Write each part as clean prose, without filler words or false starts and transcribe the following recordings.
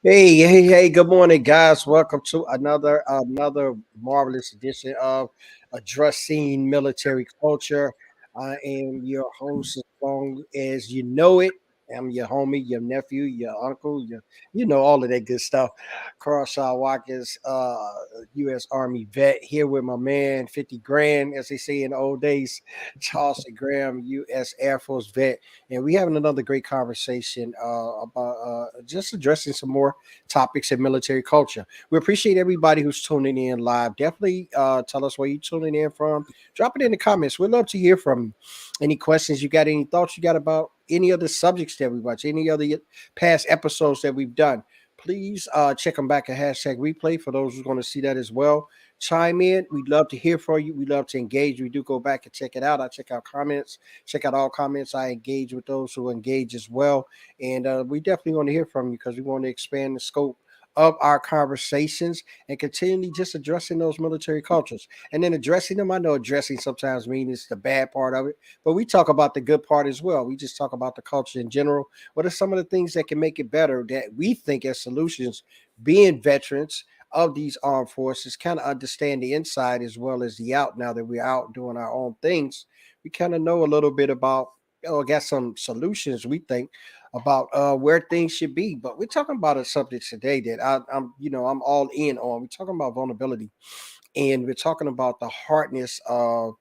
Hey, good morning, guys. Welcome to another marvelous edition of Addressing Military Culture. I am your host as long as you know it. I'm your homie, your nephew, your uncle, all of that good stuff. Carl Shawn Watkins, U.S. Army vet, here with my man, 50 grand, as they say in the old days, Charlson Graham, U.S. Air Force vet. And we having another great conversation about just addressing some more topics in military culture. We appreciate everybody who's tuning in live. Definitely tell us where you're tuning in from. Drop it in the comments. We'd love to hear from you. Any questions you got, any thoughts you got about any other subjects that we watch, any other past episodes that we've done. Please check them back at hashtag replay for those who's going to see that as well. Chime in. We'd love to hear from you. We love to engage. We do go back and check it out. I check out comments, check out all comments. I engage with those who engage as well. And we definitely want to hear from you because we want to expand the scope of our conversations and continually just addressing those military cultures and then addressing them. I know addressing sometimes means the bad part of it, but we talk about the good part as well. We just talk about the culture in general. What are some of the things that can make it better that we think as solutions, being veterans of these armed forces, kind of understand the inside as well as the out. Now that we're out doing our own things, we kind of know a little bit about, got some solutions we think about where things should be. But we're talking about a subject today that I'm all in on. We're talking about vulnerability, and we're talking about the hardness of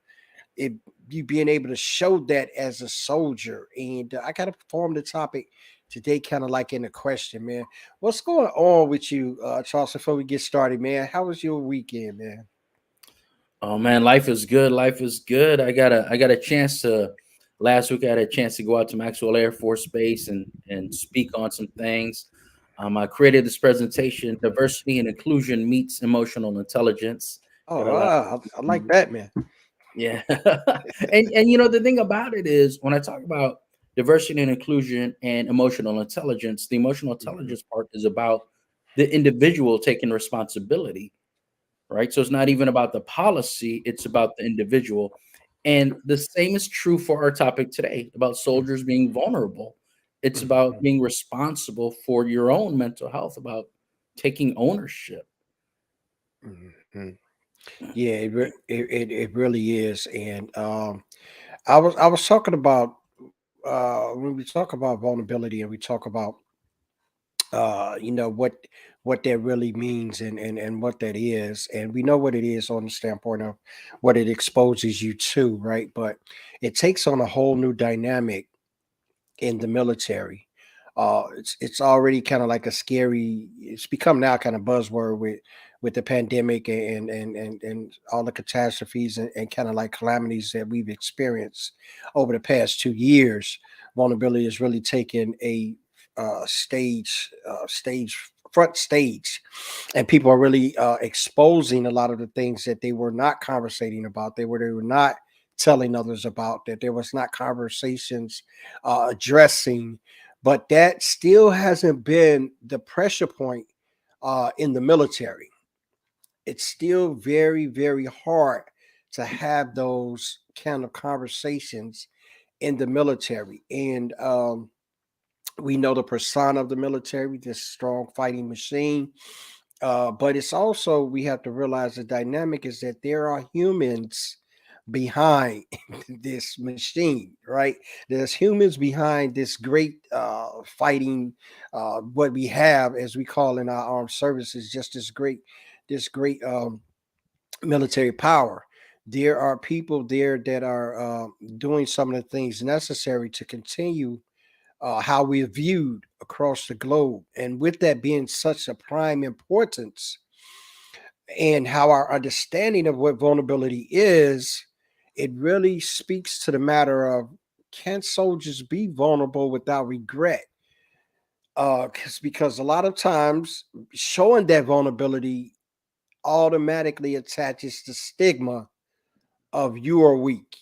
it, you being able to show that as a soldier. And I kind of performed the topic today, kind of like in the question, man. What's going on with you, Charles? Before we get started, man, how was your weekend, man? Oh man, life is good. Life is good. I got a chance to last week. I had a chance to go out to Maxwell Air Force Base and speak on some things. I created this presentation: diversity and inclusion meets emotional intelligence. Got Oh, a lot. I like that, man. Yeah, and the thing about it is when I talk about diversity and inclusion and emotional intelligence, the emotional Mhm. intelligence part is about the individual taking responsibility, right? So it's not even about the policy, it's about the individual. And the same is true for our topic today about soldiers being vulnerable. It's about Mhm. being responsible for your own mental health, about taking ownership. Mhm. Yeah, it really is. And I was talking about when we talk about vulnerability and we talk about what that really means and what that is, and we know what it is on the standpoint of what it exposes you to, right? But it takes on a whole new dynamic in the military. It's already kind of like a scary. It's become now kind of buzzword with the pandemic and all the catastrophes and kind of like calamities that we've experienced over the past 2 years. Vulnerability has really taken a stage front stage, and people are really exposing a lot of the things that they were not conversating about. They were not telling others about, that there was not conversations addressing, but that still hasn't been the pressure point in the military. It's still very, very hard to have those kind of conversations in the military. And we know the persona of the military, this strong fighting machine. But it's also, we have to realize the dynamic is that there are humans behind this machine, right? There's humans behind this great fighting, what we have, as we call in our armed services, just this great military power. There are people there that are doing some of the things necessary to continue how we're viewed across the globe. And with that being such a prime importance, and how our understanding of what vulnerability is, it really speaks to the matter of, can soldiers be vulnerable without regret? Because a lot of times showing that vulnerability automatically attaches the stigma of you are weak,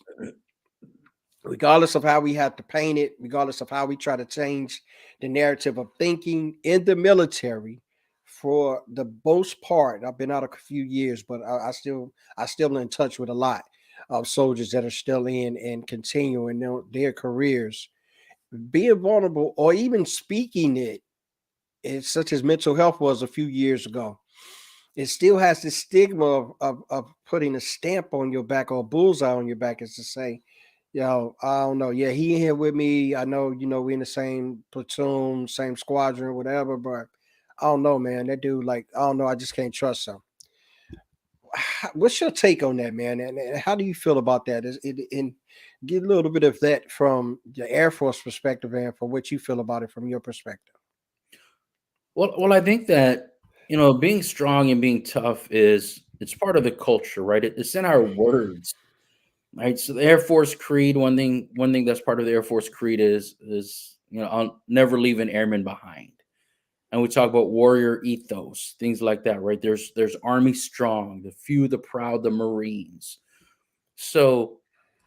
regardless of how we have to paint it, regardless of how we try to change the narrative of thinking in the military. For the most part, I've been out a few years, but I still in touch with a lot of soldiers that are still in and continuing their careers. Being vulnerable or even speaking it it's such as mental health was a few years ago. It still has this stigma of putting a stamp on your back or a bullseye on your back, is to say, yo, I don't know. Yeah, he in here with me. I know, we in the same platoon, same squadron, whatever, but I don't know, man. That dude, like, I don't know, I just can't trust him. What's your take on that, man? And how do you feel about that? Is it and get a little bit of that from the Air Force perspective and from what you feel about it from your perspective. Well, I think that being strong and being tough it's part of the culture, right? It's in our words, right? So the Air Force Creed, one thing that's part of the Air Force Creed is I'll never leave an airman behind. And we talk about warrior ethos, things like that, right? There's Army strong, the few, the proud, the Marines. So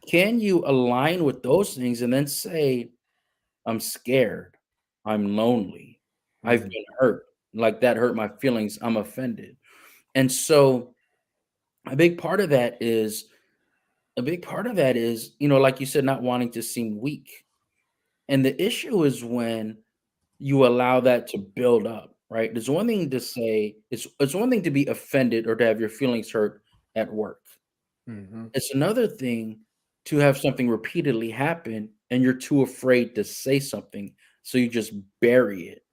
can you align with those things and then say, I'm scared, I'm lonely, I've Mhm. been hurt, like that hurt my feelings, I'm offended. And so a big part of that is like you said, not wanting to seem weak. And the issue is when you allow that to build up, right? There's one thing to say, it's one thing to be offended or to have your feelings hurt at work. Mhm. It's another thing to have something repeatedly happen and you're too afraid to say something, so you just bury it.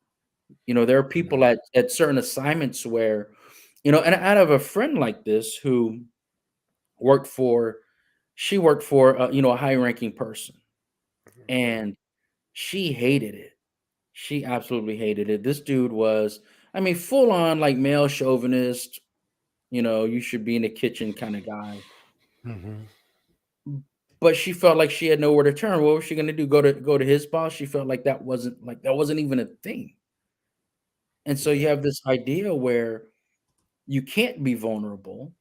There are people Mhm. at certain assignments where, and I have a friend like this who worked for, she worked for, a high ranking person, and she hated it. She absolutely hated it. This dude was, I mean, full on like male chauvinist, you should be in the kitchen kind of guy. Mhm. But she felt like she had nowhere to turn. What was she gonna do? Go to his boss? She felt like that wasn't even a thing. And so you Yeah. have this idea where you can't be vulnerable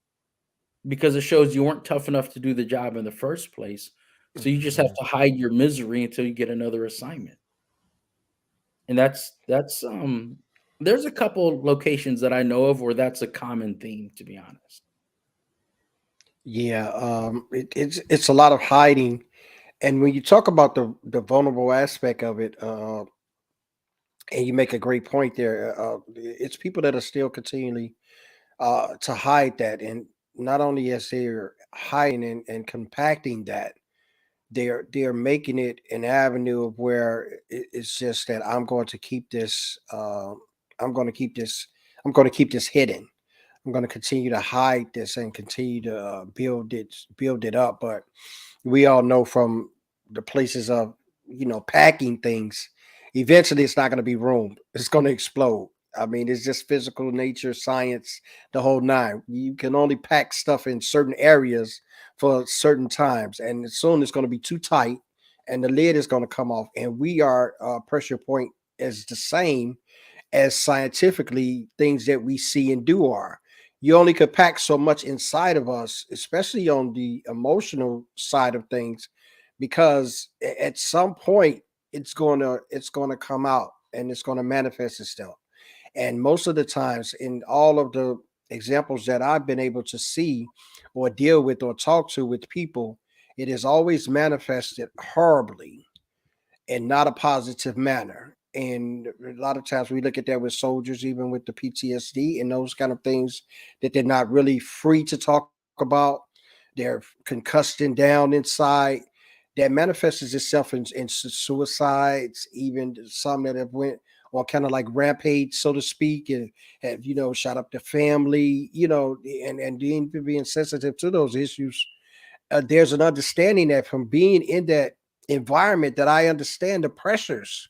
because it shows you weren't tough enough to do the job in the first place. So you just have Mhm. to hide your misery until you get another assignment. And that's there's a couple locations that I know of where that's a common theme, to be honest. Yeah. It's a lot of hiding, and when you talk about the vulnerable aspect of it, and you make a great point there. It's people that are still continually to hide that, and not only as they're hiding and compacting that, they're making it an avenue of where it's just that I'm going to keep this. I'm going to keep this. I'm going to keep this hidden. I'm going to continue to hide this and continue to build it up. But we all know from the places of packing things, eventually it's not going to be room. It's going to explode. I mean, it's just physical nature, science, the whole nine. You can only pack stuff in certain areas for certain times, and soon it's going to be too tight, and the lid is going to come off. And we are pressure point is the same as scientifically things that we see and do are. You only could pack so much inside of us, especially on the emotional side of things, because at some point it's gonna come out and it's gonna manifest itself. And most of the times, in all of the examples that I've been able to see or deal with or talk to with people, it is always manifested horribly and not a positive manner. And a lot of times we look at that with soldiers, even with the PTSD and those kind of things that they're not really free to talk about. They're concussed and down inside. That manifests itself in suicides, even some that have went on kind of like rampage, so to speak, and have shot up the family, and being sensitive to those issues. There's an understanding that from being in that environment that I understand the pressures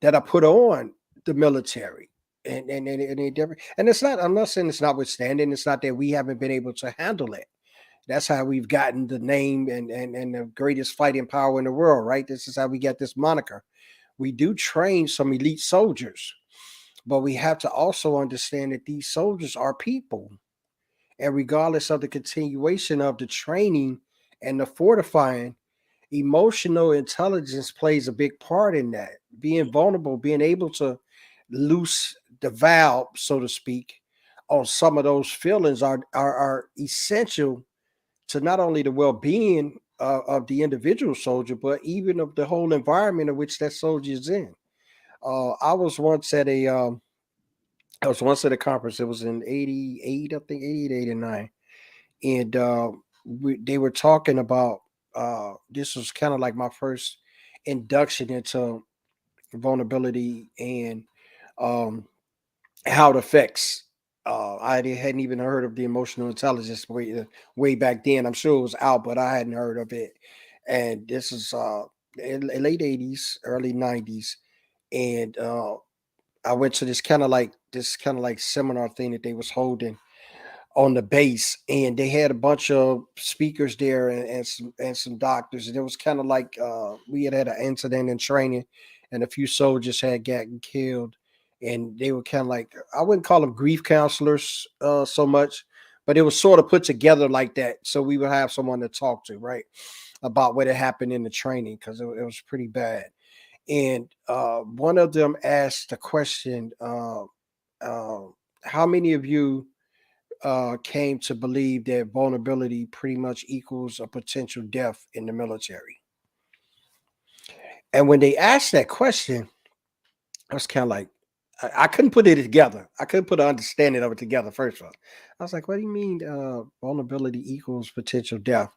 that are put on the military. And it's not, I'm not saying it's notwithstanding, it's not that we haven't been able to handle it. That's how we've gotten the name and the greatest fighting power in the world, right? This is how we get this moniker. We do train some elite soldiers, but we have to also understand that these soldiers are people. And regardless of the continuation of the training and the fortifying, emotional intelligence plays a big part in that. Being vulnerable, being able to loose the valve, so to speak, on some of those feelings are essential to not only the well-being of the individual soldier, but even of the whole environment in which that soldier is in. I was once at I was once at a conference. It was in '88, I think '88, '89, and they were talking about. This was kind of like my first induction into vulnerability and um, how it affects. Hadn't even heard of the emotional intelligence way back then. I'm sure it was out, but I hadn't heard of it. And this is in late '80s, early '90s, and I went to this kind of like seminar thing that they was holding on the base, and they had a bunch of speakers there and some doctors, and it was kind of like we had an incident in training, and a few soldiers had gotten killed, and they were kind of like, I wouldn't call them grief counselors so much, but it was sort of put together like that, so we would have someone to talk to, right, about what had happened in the training because it was pretty bad. And one of them asked the question, uh, how many of you came to believe that vulnerability pretty much equals a potential death in the military? And when they asked that question, I was kind of like, I couldn't put it together. I couldn't put an understanding of it together. First of all, I was like, "What do you mean vulnerability equals potential death?"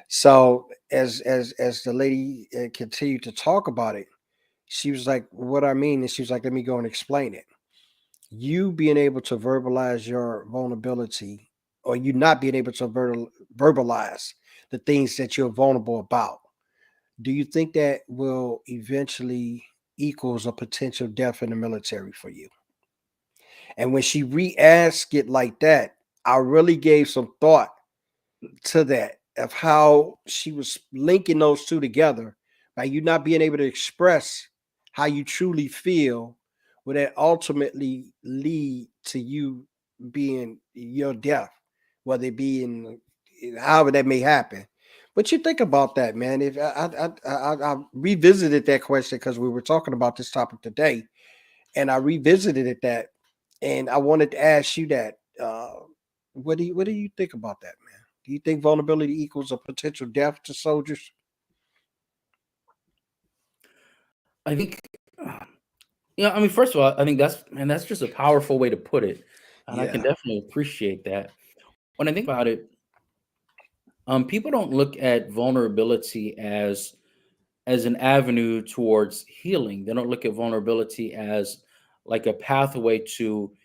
So as the lady continued to talk about it, she was like, "What I mean," and she was like, "Let me go and explain it. You being able to verbalize your vulnerability, or you not being able to verbalize the things that you're vulnerable about, do you think that will eventually equals a potential death in the military for you?" And when she re-asked it like that, I really gave some thought to that, of how she was linking those two together, by you not being able to express how you truly feel, will that ultimately lead to you being your death, whether it be in however that may happen. But you think about that, man. If I revisited that question because we were talking about this topic today, and I revisited it that, and I wanted to ask you that. What do you think about that, man? Do you think vulnerability equals a potential death to soldiers? I think, I mean, first of all, I think that's just a powerful way to put it, and I can Yeah. definitely appreciate that. When I think about it, people don't look at vulnerability as an avenue towards healing. They don't look at vulnerability as like a pathway to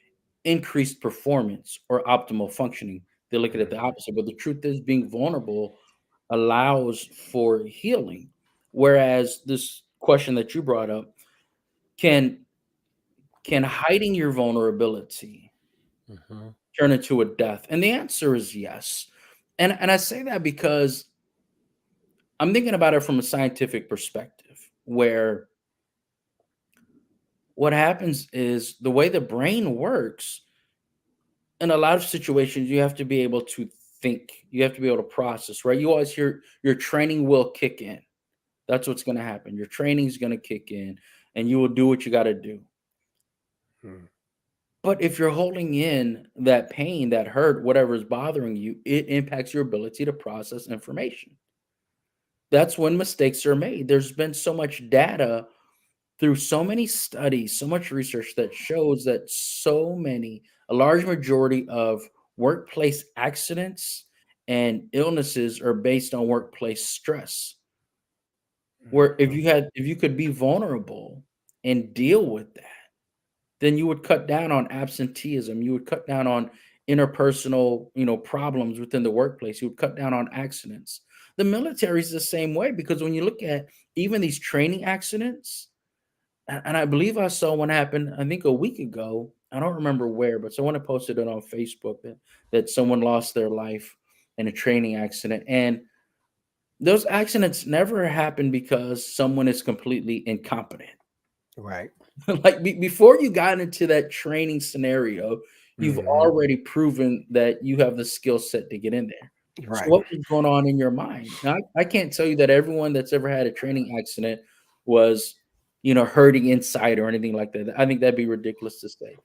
increased performance or optimal functioning. They look at it the Mhm. opposite. But the truth is, being vulnerable allows for healing. Whereas this question that you brought up, can can hiding your vulnerability Mhm. turn into a death? And the answer is yes. And I say that because I'm thinking about it from a scientific perspective, where what happens is the way the brain works, in a lot of situations, you have to be able to think, you have to be able to process, right? You always hear your training will kick in. That's what's going to happen. Your training is going to kick in and you will do what you got to do. Mm. But if you're holding in that pain, that hurt, whatever is bothering you, it impacts your ability to process information. That's when mistakes are made. There's been so much data through so many studies, so much research that shows that a large majority of workplace accidents and illnesses are based on workplace stress. Where Mhm. if you could be vulnerable and deal with that, then you would cut down on absenteeism. You would cut down on interpersonal, problems within the workplace. You would cut down on accidents. The military is the same way, because when you look at even these training accidents, and I believe I saw one happen, I think a week ago. I don't remember where, but someone had posted it on Facebook that someone lost their life in a training accident. And those accidents never happen because someone is completely incompetent. Right. Like, before you got into that training scenario, you've Mhm. already proven that you have the skill set to get in there. So Right. what was going on in your mind? Now, I can't tell you that everyone that's ever had a training accident was, hurting inside or anything like that. I think that'd be ridiculous to say.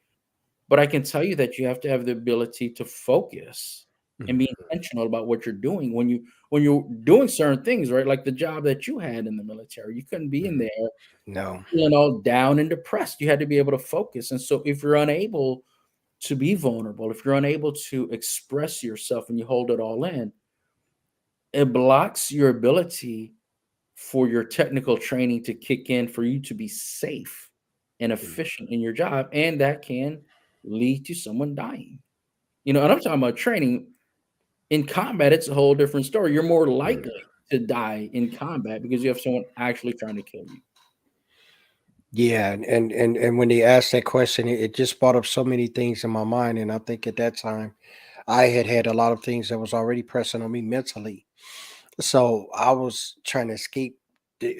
But I can tell you that you have to have the ability to focus. and be intentional about what you're doing when you're doing certain things, right? Like the job that you had in the military, you couldn't be in Mhm. there No. feeling all down and depressed. You had to be able to focus. And so if you're unable to be vulnerable, if you're unable to express yourself and you hold it all in, it blocks your ability for your technical training to kick in for you to be safe and Mm. efficient in your job. And that can lead to someone dying. And I'm talking about training in combat, it's a whole different story. You're more Mm. likely to die in combat because you have someone actually trying to kill you. Yeah, and when they asked that question, it just brought up so many things in my mind, and I think at that time I had a lot of things that was already pressing on me mentally. So I was trying to escape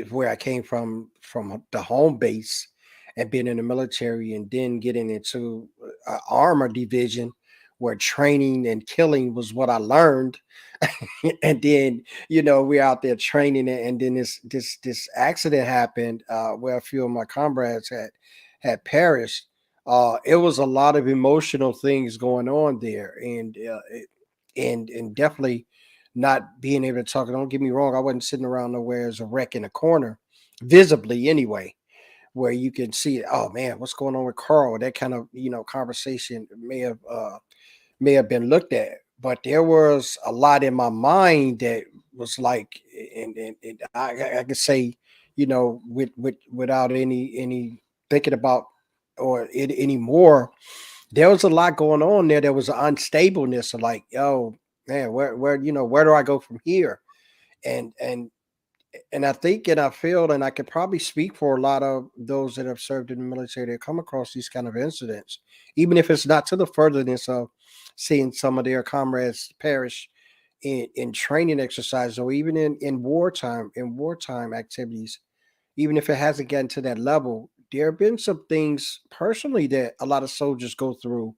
where I came from the home base and being in the military, and then getting into armor division where training and killing was what I learned. And then we're out there training, and then this accident happened where a few of my comrades had perished. It was a lot of emotional things going on there, and definitely not being able to talk. Don't get me wrong, I wasn't sitting around nowhere as a wreck in a corner, visibly anyway, where you can see, oh man, what's going on with Carl? That kind of conversation may have been looked at, but there was a lot in my mind that was like, and I could say, without any thinking about or it anymore, there was a lot going on there. There was an unstableness of like, oh man, where do I go from here? And I think and I feel, and I could probably speak for a lot of those that have served in the military that come across these kind of incidents, even if it's not to the furtherness of seeing some of their comrades perish in training exercises, or even in wartime activities. Even if it hasn't gotten to that level, there have been some things personally that a lot of soldiers go through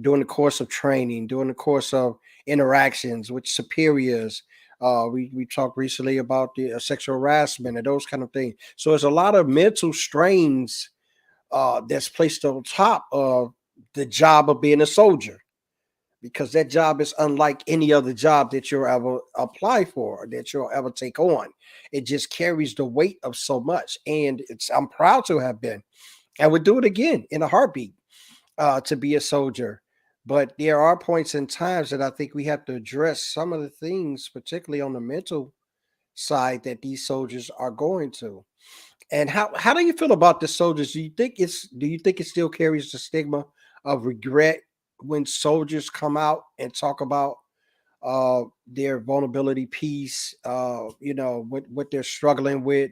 during the course of training, during the course of interactions with superiors. We talked recently about the sexual harassment and those kind of things. So there's a lot of mental strains that's placed on top of the job of being a soldier, because that job is unlike any other job that you'll ever apply for or that you'll ever take on. It just carries the weight of so much, and I'm proud to have been, and would do it again in a heartbeat, to be a soldier. But there are points and times that I think we have to address some of the things, particularly on the mental side, that these soldiers are going to. And how do you feel about the soldiers? Do you think it still carries the stigma of regret when soldiers come out and talk about their vulnerability piece, what they're struggling with,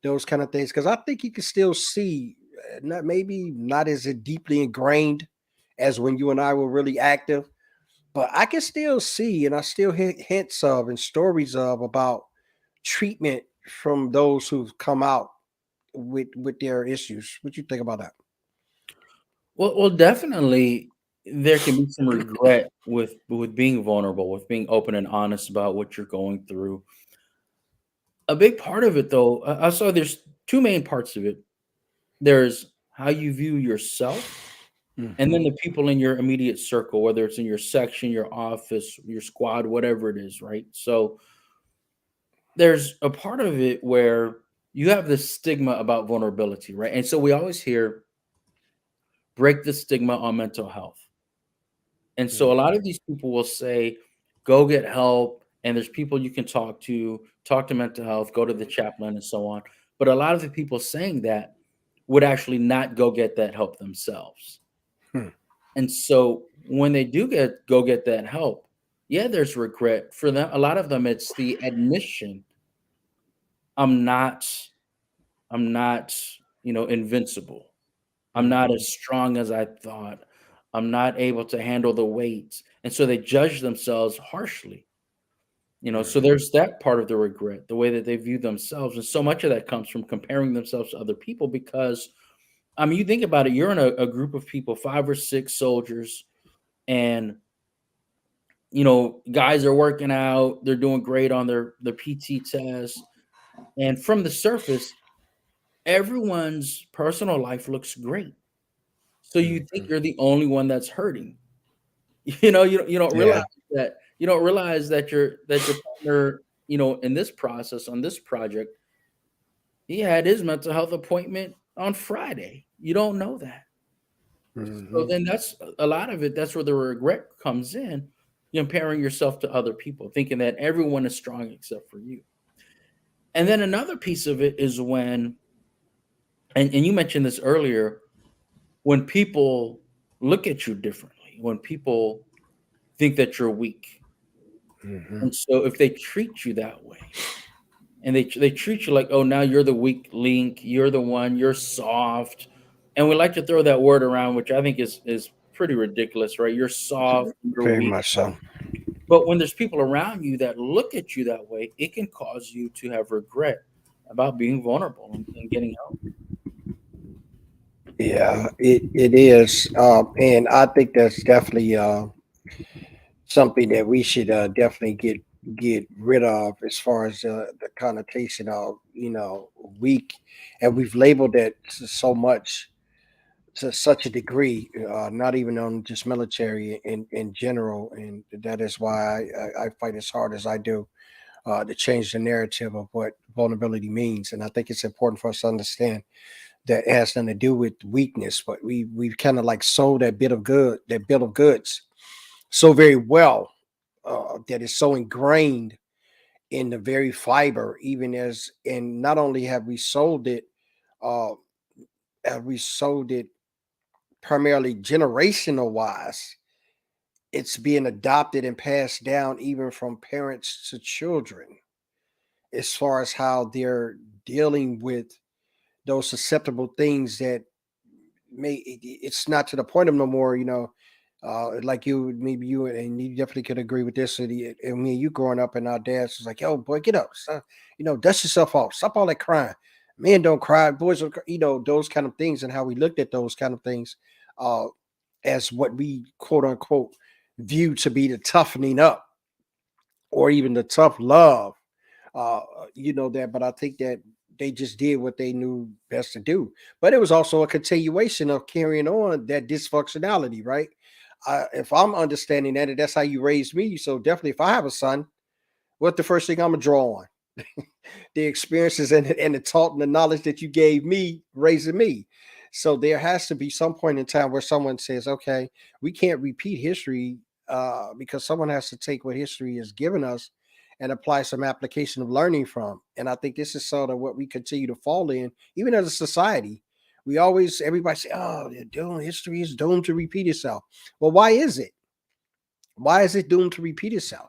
those kind of things? Because I think you can still see, not maybe not as deeply ingrained as when you and I were really active, but I can still see, and I still hear hints of and stories of about treatment from those who've come out with their issues. What you think about that? Well, definitely there can be some regret with being vulnerable, with being open and honest about what you're going through. A big part of it, though, I saw there's two main parts of it. There's how you view yourself, and then Mhm. the people in your immediate circle, whether it's in your section, your office, your squad, whatever it is, right? So there's a part of it where you have this stigma about vulnerability, right? And so we always hear break the stigma on mental health. And so a lot Mhm. of these people will say, go get help. And there's people you can talk to mental health, go to the chaplain, and so on. But a lot of the people saying that would actually not go get that help themselves. Hmm. And so when they do go get that help, yeah, there's regret for them. A lot of them, it's the admission, I'm not, I'm not, invincible. I'm not Mhm. as strong as I thought. I'm not able to handle the weight. And so they judge themselves harshly. So Mhm. there's that part of the regret, the way that they view themselves. And so much of that comes from comparing themselves to other people because, I mean, you think about it, you're in a group of people, 5 or 6 soldiers, and, guys are working out, they're doing great on their PT test. And from the surface, everyone's personal life looks great. So you think Mhm. you're the only one that's hurting. You don't realize Yeah. that You don't realize that your partner, in this process on this project, he had his mental health appointment on Friday. You don't know that. So Hmm. then that's a lot of it. That's where the regret comes in. You're comparing yourself to other people, thinking that everyone is strong except for you. And then another piece of it is when, and you mentioned this earlier, when people look at you differently, when people think that you're weak. Hmm. And so if they treat you that way, and they treat you like, oh, now you're the weak link, you're the one, you're soft. And we like to throw that word around, which I think is pretty ridiculous, right? You're soft, you're Very weak. much so. But when there's people around you that look at you that way, it can cause you to have regret about being vulnerable and getting help. Yeah, it is, and I think that's definitely something that we should definitely get rid of, as far as the connotation of weak, and we've labeled it so much, to such a degree, not even on just military in general, and that is why I fight as hard as I do to change the narrative of what vulnerability means. And I think it's important for us to understand that it has nothing to do with weakness, but we've kind of like sold that bill of goods so very well, that is so ingrained in the very fiber, even as, and not only uh, have we sold it primarily generational wise, it's being adopted and passed down even from parents to children, as far as how they're dealing with those susceptible things that it's not to the point of no more, like you, maybe you, and you definitely could agree with this. And me and you growing up, and our dads was like, "Yo, boy, get up, son. Dust yourself off. Stop all that crying. Men don't cry. Boys don't cry." Those kind of things, and how we looked at those kind of things, uh, as what we quote unquote view to be the toughening up, or even the tough love. That, but I think that they just did what they knew best to do. But it was also a continuation of carrying on that dysfunctionality, right? If I'm understanding that, and that's how you raised me, so definitely, if I have a son, what the first thing I'm gonna draw on? The experiences and the taught and the knowledge that you gave me raising me. So there has to be some point in time where someone says, okay, we can't repeat history, because someone has to take what history has given us and apply some application of learning from. And I think this is sort of what we continue to fall in, even as a society. Everybody say, oh, history is doomed to repeat itself. Well, why is it? Why is it doomed to repeat itself?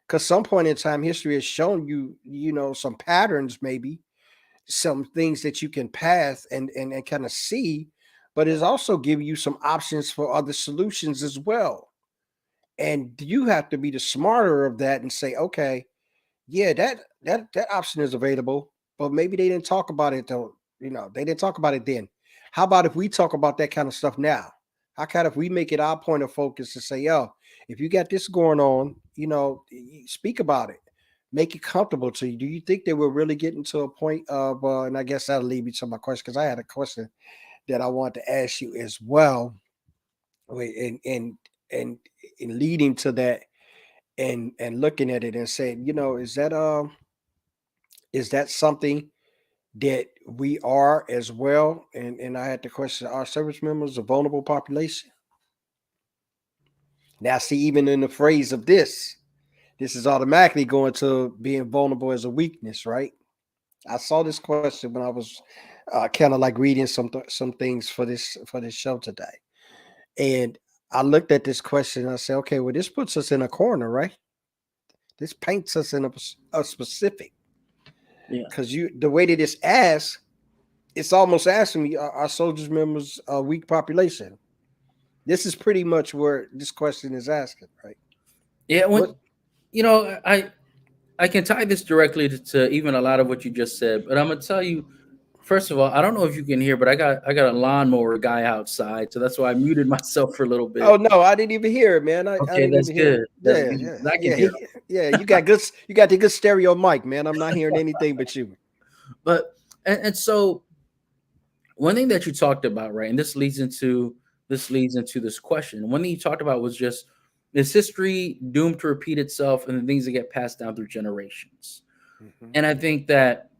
Because some point in time, history has shown you, some patterns, maybe some things that you can pass and kind of see, but it's also giving you some options for other solutions as well. And you have to be the smarter of that and say, okay, yeah, that option is available, but maybe they didn't talk about it though. They didn't talk about it then. How about if we talk about that kind of stuff now? How kind if we make it our point of focus to say, yo, if you got this going on, speak about it, make it comfortable to you. Do you think that we're really getting to a point of, and I guess that'll lead me to my question, because I had a question that I want to ask you as well. Wait, and in leading to that, and looking at it and saying, is that something that we are as well? And I had the question: are service members a vulnerable population? Now, see, even in the phrase of this is automatically going to being vulnerable as a weakness, right? I saw this question when I was kind of like reading some things for this show today, and I looked at this question and I said, okay, well, this puts us in a corner, right? This paints us in a specific, Yeah. because the way that it's asked, it's almost asking me, are soldiers members a weak population? This is pretty much where this question is asking, right? Yeah. What? I can tie this directly to even a lot of what you just said, but I'm gonna tell you. First of all, I don't know if you can hear, but I got a lawnmower guy outside, so that's why I muted myself for a little Oh bit. no, I didn't even hear it, man. I Okay, didn't that's even hear it. good. That's Yeah, good. yeah, 'Cause I can yeah. hear. Yeah. You got the good stereo mic, man. I'm not hearing anything but you. But and so one thing that you talked about, right, and this leads into this question. One thing you talked about was just Is history doomed to repeat itself and the things that get passed down through generations? Mhm. And I think that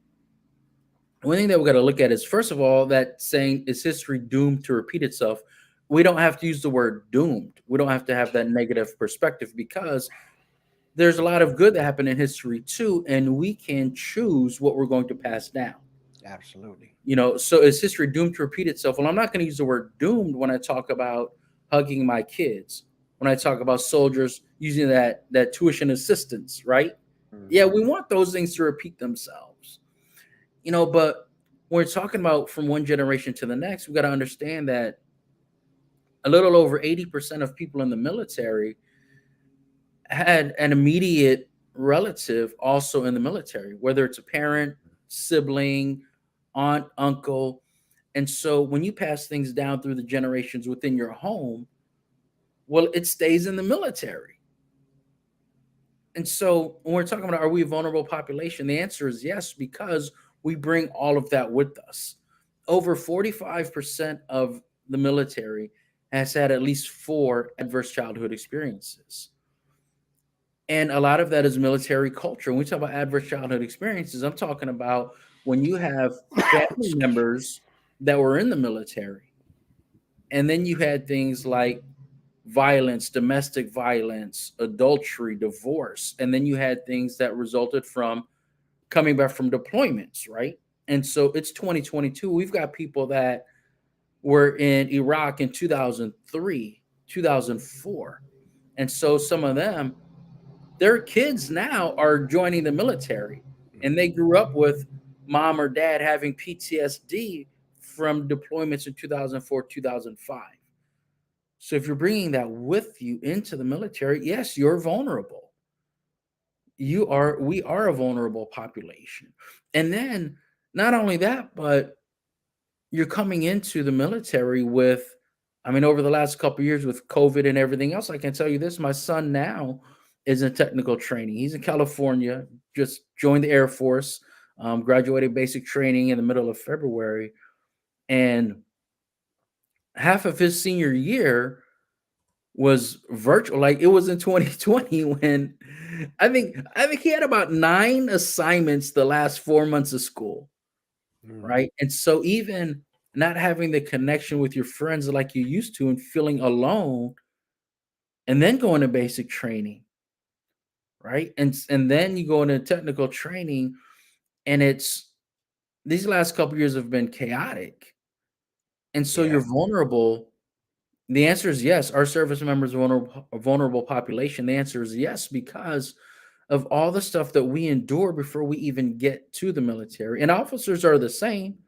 one thing that we got to look at is, first of all, that saying, is history doomed to repeat itself? We don't have to use the word doomed. We don't have to have that negative perspective, because there's a lot of good that happened in history too, and we can choose what we're going to pass down. Absolutely. So is history doomed to repeat itself? Well, I'm not going to use the word doomed when I talk about hugging my kids, when I talk about soldiers using that tuition assistance, right? Yeah, Hmm. we want those things to repeat themselves. But when we're talking about from one generation to the next, we got to understand that a little over 80% of people in the military had an immediate relative also in the military, whether it's a parent, sibling, aunt, uncle. And so when you pass things down through the generations within your home, well, it stays in the military. And so when we're talking about, are we a vulnerable population? The answer is yes, because we bring all of that with us. Over 45% of the military has had at least 4 adverse childhood experiences. And a lot of that is military culture. When we talk about adverse childhood experiences, I'm talking about when you have family members that were in the military, and then you had things like violence, domestic violence, adultery, divorce, and then you had things that resulted from coming back from deployments, right? And so it's 2022. We've got people that were in Iraq in 2003, 2004. And so some of them, their kids now are joining the military, and they grew up with mom or dad having PTSD from deployments in 2004, 2005. So if you're bringing that with you into the military, yes, you're vulnerable. We are a vulnerable population. And then not only that, but you're coming into the military with, I mean, over the last couple of years with COVID and everything else, I can tell you this: my son now is in technical training. He's in California, just joined the Air Force, graduated basic training in the middle of February, and half of his senior year was virtual. Like, it was in 2020 when I think he had about 9 assignments the last 4 months of school, Hmm. right? And so even not having the connection with your friends like you used to, and feeling alone, and then going to basic training, right? And then you go into technical training, and it's these last couple years have been chaotic. And so Yeah. you're vulnerable. The answer is yes. Our service members are a vulnerable population. The answer is yes, because of all the stuff that we endure before we even get to the military. And officers are the same.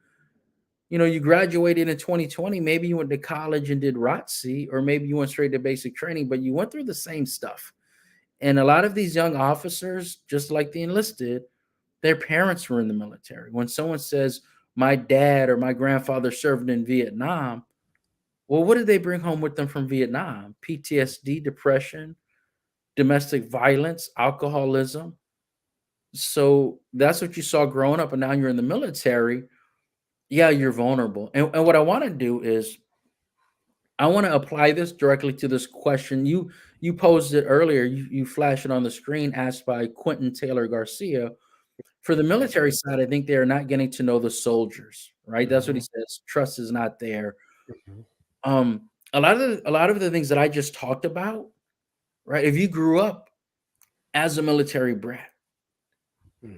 You graduated in 2020. Maybe you went to college and did ROTC, or maybe you went straight to basic training, but you went through the same stuff. And a lot of these young officers, just like the enlisted, their parents were in the military. When someone says, my dad or my grandfather served in Vietnam, well, what did they bring home with them from Vietnam? PTSD, depression, domestic violence, alcoholism. So that's what you saw growing up, and now you're in the military. Yeah, you're vulnerable. And what I want to do is, I want to apply this directly to this question. You posed it earlier. You flashed it on the screen, asked by Quentin Taylor Garcia. For the military side, I think they are not getting to know the soldiers, right? That's what he Hmm. says. Trust is not there. Hmm. A lot of the things that I just talked about, right? If you grew up as a military brat,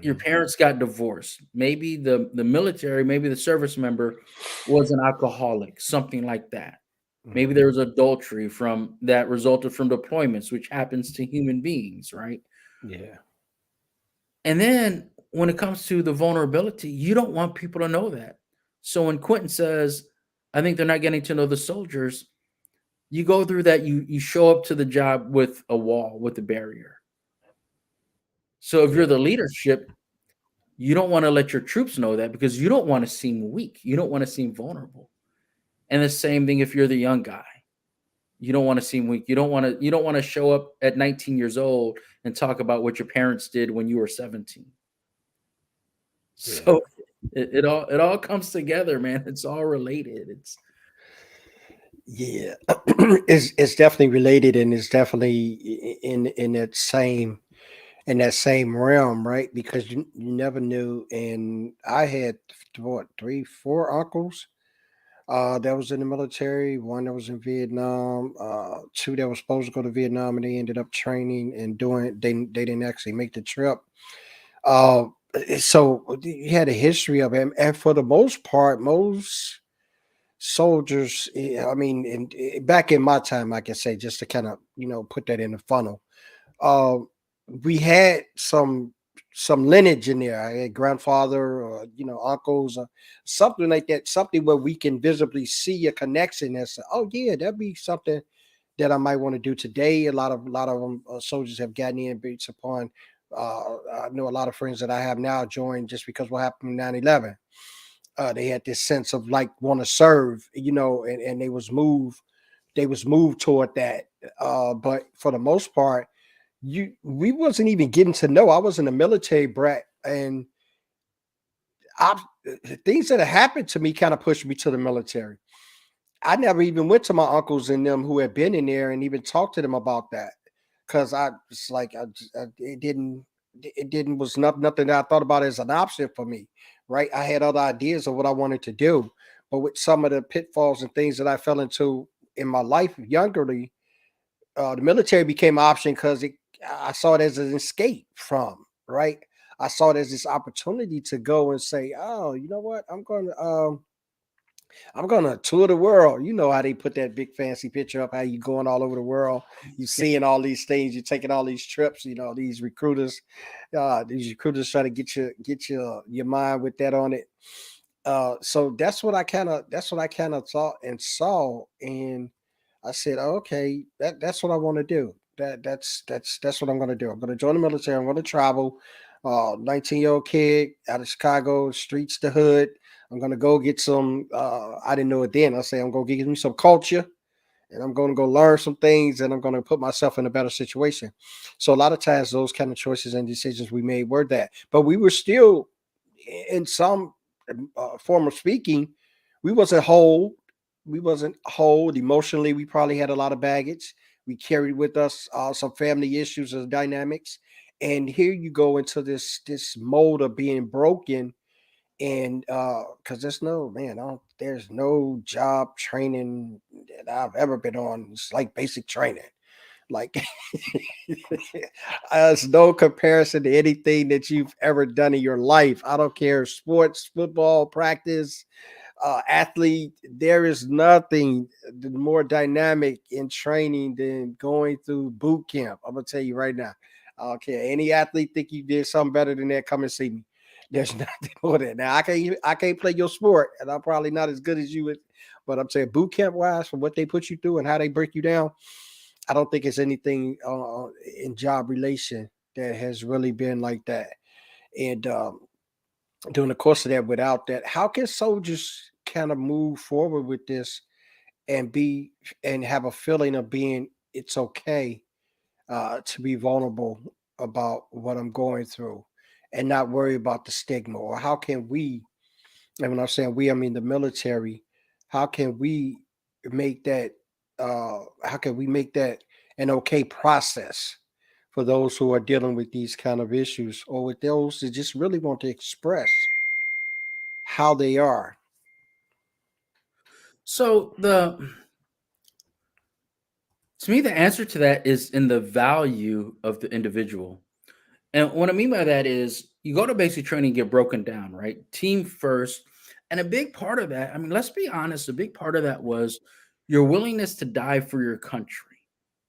your Hmm. parents got divorced, maybe the military, maybe the service member was an alcoholic, something like that. Maybe Hmm. there was adultery from that resulted from deployments, which happens to human beings, right? Yeah. And then when it comes to the vulnerability, you don't want people to know that. So when Quentin says, I think they're not getting to know the soldiers, you go through that, you show up to the job with a wall, with a barrier. So if Yeah. you're the leadership, you don't want to let your troops know that, because you don't want to seem weak. You don't want to seem vulnerable. And the same thing if you're the young guy. You don't want to seem weak. You don't want to show up at 19 years old and talk about what your parents did when you were 17. Yeah. So it all comes together, man. It's all related. It's Yeah, it's definitely related, and it's definitely in that same realm, right? Because you never knew. And I had what, three, four uncles that was in the military. One that was in Vietnam. Two that was supposed to go to Vietnam, and they ended up training and doing. They didn't actually make the trip. Uh, so you had a history of him, and for the most part, most soldiers. I mean, back in my time, I can say, just to kind of put that in the funnel. Uh, we had some lineage in there. I had grandfather or uncles or something like that, something where we can visibly see a connection and say, oh yeah, that'd be something that I might want to do today. A lot of them soldiers have gotten in based upon. I know a lot of friends that I have now joined just because what happened in 9/11. They had this sense of like want to serve, and they was moved toward that. But for the most part, we wasn't even getting to know. I was in a military brat, and I things that have happened to me kind of pushed me to the military. I never even went to my uncles and them who had been in there and even talked to them about that, because I it's like it didn't was nothing that I thought about as an option for me. Right, I had other ideas of what I wanted to do, but with some of the pitfalls and things that I fell into in my life youngerly, the military became an option because I saw it as an escape from, right. I saw it as this opportunity to go and say, oh, you know what, I'm gonna tour the world. You know how they put that big fancy picture up, how you going all over the world, you seeing all these things, you're taking all these trips, these recruiters try to get your mind with that on it. So that's what I kind of thought and saw, and I said, "Oh, okay, that's what I want to do. That's what I'm going to do. I'm going to join the military. I'm going to travel. 19-year-old kid out of Chicago, streets to hood. I'm going to go get some. I didn't know it then. I say I'm going to get me some culture, and I'm going to go learn some things, and I'm going to put myself in a better situation. So a lot of times, those kind of choices and decisions we made were that, but we were still in some form of speaking, we wasn't whole. We wasn't whole emotionally. We probably had a lot of baggage. We carried with us some family issues and dynamics. And here you go into this mode of being broken, and because there's no job training that I've ever been on. It's like basic training. Like there's no comparison to anything that you've ever done in your life. I don't care, sports, football, practice, athlete. There is nothing more dynamic in training than going through boot camp. I'm gonna tell you right now. I don't care. Any athlete think you did something better than that, come and see me. There's nothing more than that. Now I can't play your sport, and I'm probably not as good as you would. But I'm saying boot camp wise, from what they put you through and how they break you down, I don't think it's anything in job relation that has really been like that. And during the course of that, without that, how can soldiers kind of move forward with this and be and have a feeling of being it's okay to be vulnerable about what I'm going through and not worry about the stigma? Or how can we, and when I'm saying we, I mean the military, how can we make that an okay process for those who are dealing with these kind of issues, or with those that just really want to express how they are? So the to me, the answer to that is in the value of the individual. And what I mean by that is you go to basic training, get broken down, right? Team first. And a big part of that, I mean, let's be honest, a big part of that was your willingness to die for your country.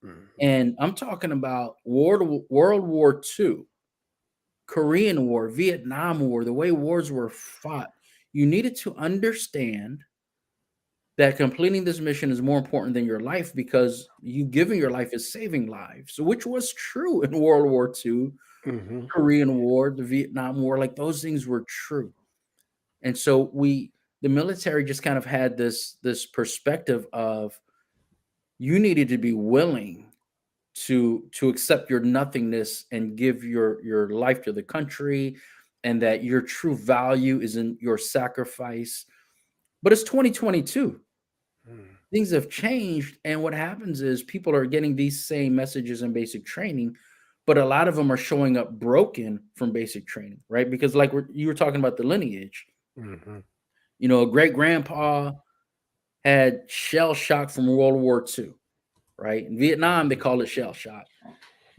Mhm. And I'm talking about World War II, Korean War, Vietnam War, the way wars were fought. You needed to understand that completing this mission is more important than your life, because you giving your life is saving lives, which was true in World War II, Mhm. Korean War, the Vietnam War. Like, those things were true. And so the military just kind of had this perspective of you needed to be willing to accept your nothingness and give your life to the country, and that your true value is in your sacrifice. But it's 2022. things have changed, and what happens is people are getting these same messages in basic training, but a lot of them are showing up broken from basic training, right? Because like you were talking about the lineage, Hmm. a great grandpa had shell shock from World War II, right? In Vietnam, they call it shell shock.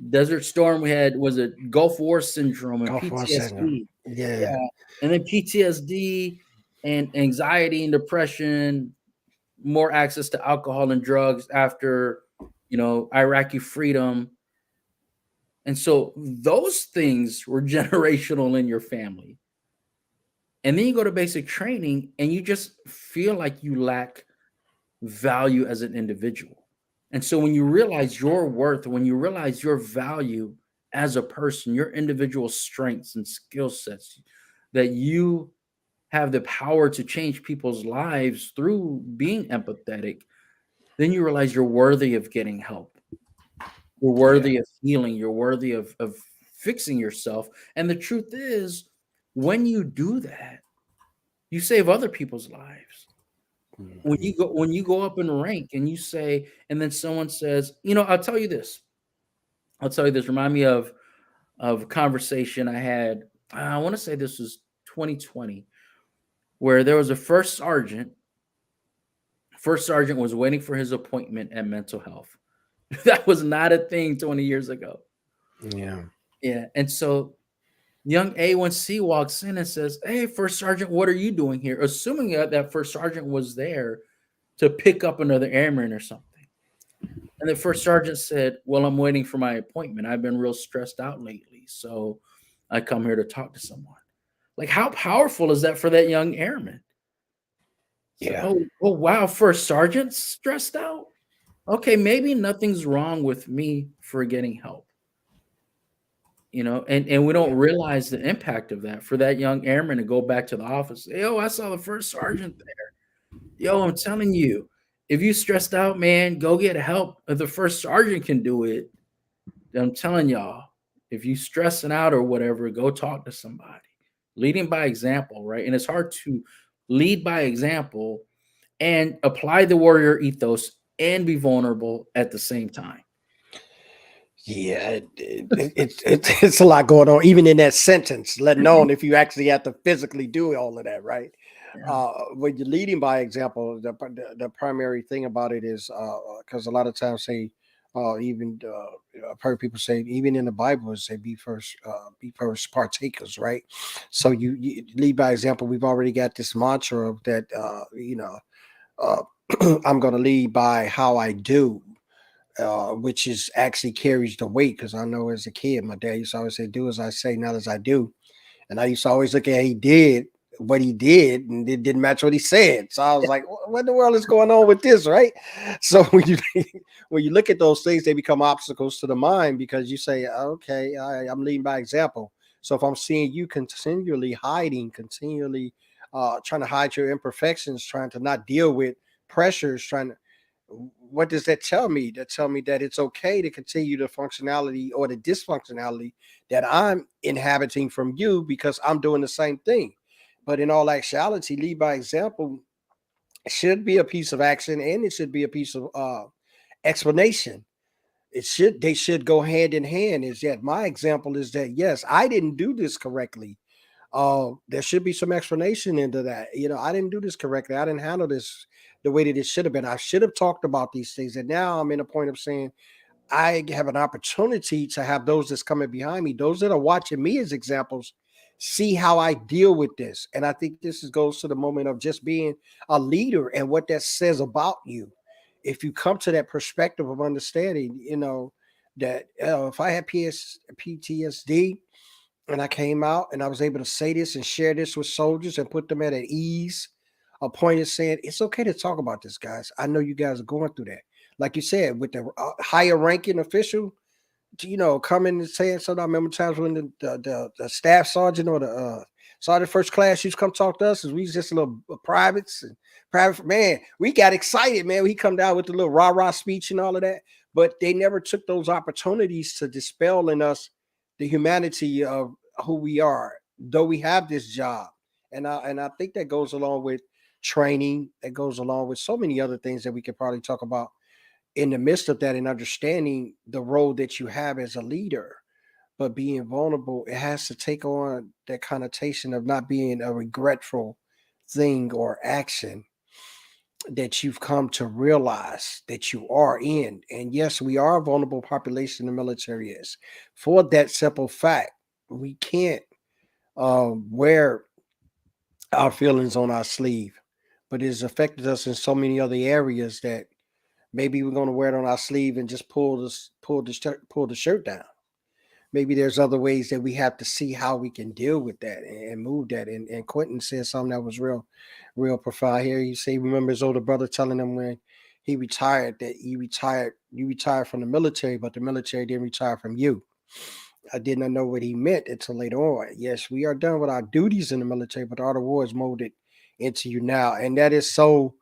Desert Storm, we had, was it Gulf War syndrome and Golf was saying, PTSD. yeah, Yeah. And then PTSD and anxiety and depression, more access to alcohol and drugs after, Iraqi freedom. And so those things were generational in your family. And then you go to basic training and you just feel like you lack value as an individual. And so when you realize your worth, when you realize your value as a person, your individual strengths and skill sets, that you have the power to change people's lives through being empathetic, then you realize you're worthy of getting help. You're yeah. worthy of healing. You're worthy of fixing yourself. And the truth is, when you do that, you save other people's lives. Hmm. When you go up in rank and you say, and then someone says, I'll tell you this. Remind me of a conversation I had. I want to say this was 2020, where there was a first sergeant. First sergeant was waiting for his appointment at mental health. That was not a thing 20 years ago. Yeah. Yeah, and so young A1C walks in and says, "Hey, first sergeant, what are you doing here?" Assuming that first sergeant was there to pick up another airman or something. And the first sergeant said, "Well, I'm waiting for my appointment. I've been real stressed out lately, so I come here to talk to someone." Like, how powerful is that for that young airman? So, Yeah. oh wow, first sergeant's stressed out. Okay, maybe nothing's wrong with me for getting help. And we don't realize the impact of that for that young airman to go back to the office. Yo, I saw the first sergeant there. Yo, I'm telling you, if you stressed out, man, go get help. If the first sergeant can do it, I'm telling y'all, if you stressing out or whatever, go talk to somebody. Leading by example, right? And it's hard to lead by example and apply the warrior ethos and be vulnerable at the same time. Yeah, it's a lot going on, even in that sentence, let alone if you actually have to physically do all of that, right? Yeah. When you're leading by example, the primary thing about it is because a lot of times say, even I've heard people say, even in the Bible, it say be first partakers, right? So you lead by example. We've already got this mantra that uh, I'm going to lead by how I do, which is actually carries the weight. Because I know as a kid, my dad used to always say, "Do as I say, not as I do." And I used to always look at he did what he did, and it didn't match what he said. So I was like, "What in the world is going on with this?" Right? So when you look at those things, they become obstacles to the mind because you say, "Okay, I'm leading by example." So if I'm seeing you continually hiding, continually trying to hide your imperfections, trying to not deal with pressures, trying to, what does that tell me? That tell me that it's okay to continue the functionality or the dysfunctionality that I'm inhabiting from you because I'm doing the same thing. But in all actuality, lead by example should be a piece of action and it should be a piece of explanation. They should go hand in hand. Is that my example is that yes, I didn't do this correctly. There should be some explanation into that. I didn't do this correctly. I didn't handle this the way that it should have been. I should have talked about these things. And now I'm in a point of saying I have an opportunity to have those that's coming behind me, those that are watching me as examples, see how I deal with this. And I think goes to the moment of just being a leader and what that says about you. If you come to that perspective of understanding, that if I had PTSD, and I came out and I was able to say this and share this with soldiers and put them at an ease, a point of saying it's okay to talk about this, guys. I know you guys are going through that. Like you said, with the higher ranking official, coming and saying something. I remember times when the staff sergeant or the sergeant first class used to come talk to us, as we was just little privates and private man. We got excited, man. We come down with the little rah-rah speech and all of that, but they never took those opportunities to dispel in us the humanity of who we are, though we have this job. And I think that goes along with training that goes along with so many other things that we could probably talk about in the midst of that, and understanding the role that you have as a leader. But being vulnerable, it has to take on that connotation of not being a regretful thing or action that you've come to realize that you are in. And yes, we are a vulnerable population, the military is. For that simple fact, we can't wear our feelings on our sleeve, but it has affected us in so many other areas that maybe we're going to wear it on our sleeve and just pull the shirt down. Maybe there's other ways that we have to see how we can deal with that and move that. And Quentin said something that was real profound here. He said he remember his older brother telling him when he retired that you retired from the military, but the military didn't retire from you. I did not know what he meant until later on. Yes, we are done with our duties in the military, but the art of war is molded into you now. And that is so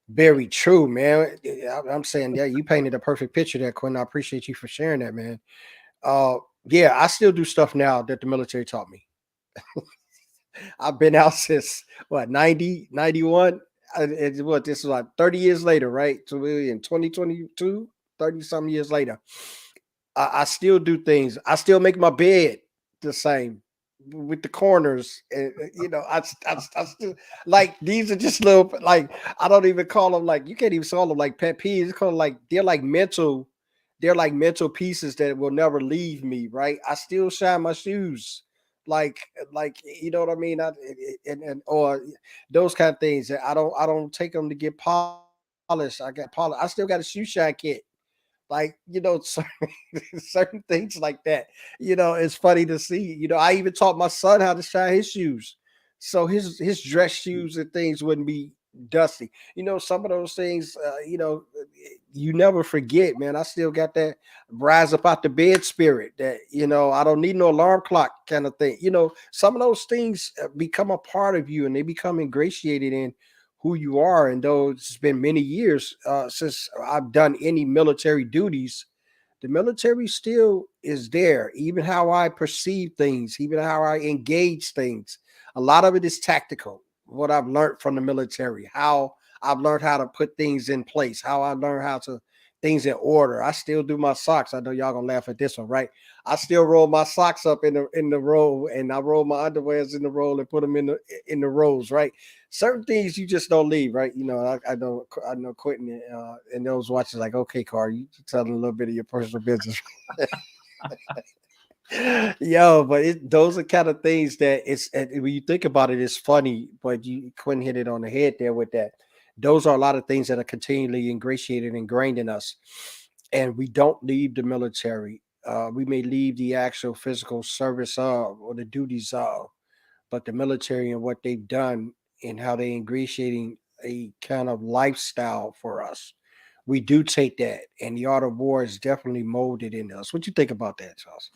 very true, man. I'm saying, yeah, you painted a perfect picture there, Quentin. I appreciate you for sharing that, man. Uh, yeah, I still do stuff now that the military taught me. I've been out since what 90, 91. And what this was like 30 years later, right? So we in 2022, 30 some years later. I still do things. I still make my bed the same with the corners. And, I still like these are just little like I don't even call them like you can't even call them like pet peeves. It's called like they're like mental pieces that will never leave me. Right? I still shine my shoes. Like you know what I mean? And or those kind of things. I don't take them to get polished. I got polish. I still got a shoe shine kit like certain, certain things like that. It's funny to see. I even taught my son how to shine his shoes, so his dress shoes and things wouldn't be dusty. Some of those things. You never forget, man. I still got that rise up out the bed spirit. That I don't need no alarm clock kind of thing. Some of those things become a part of you, and they become ingratiated in who you are. And though it's been many years since I've done any military duties, the military still is there. Even how I perceive things, even how I engage things. A lot of it is tactical. What I've learned from the military, how I've learned how to put things in place, how I learned how to things in order. I still do my socks. I know y'all gonna laugh at this one, right? I still roll my socks up in the roll, and I roll my underwears in the roll and put them in the rolls, right? Certain things you just don't leave, right? I know Quentin and those watchers like, okay, Carl, you telling a little bit of your personal business. Yo, but those are kind of things that when you think about it, it's funny, but you couldn't hit it on the head there with that. Those are a lot of things that are continually ingratiated, ingrained in us, and we don't leave the military. We may leave the actual physical service of or the duties of, but the military and what they've done and how they ingratiating a kind of lifestyle for us. We do take that, and the art of war is definitely molded in us. What you think about that, Charles?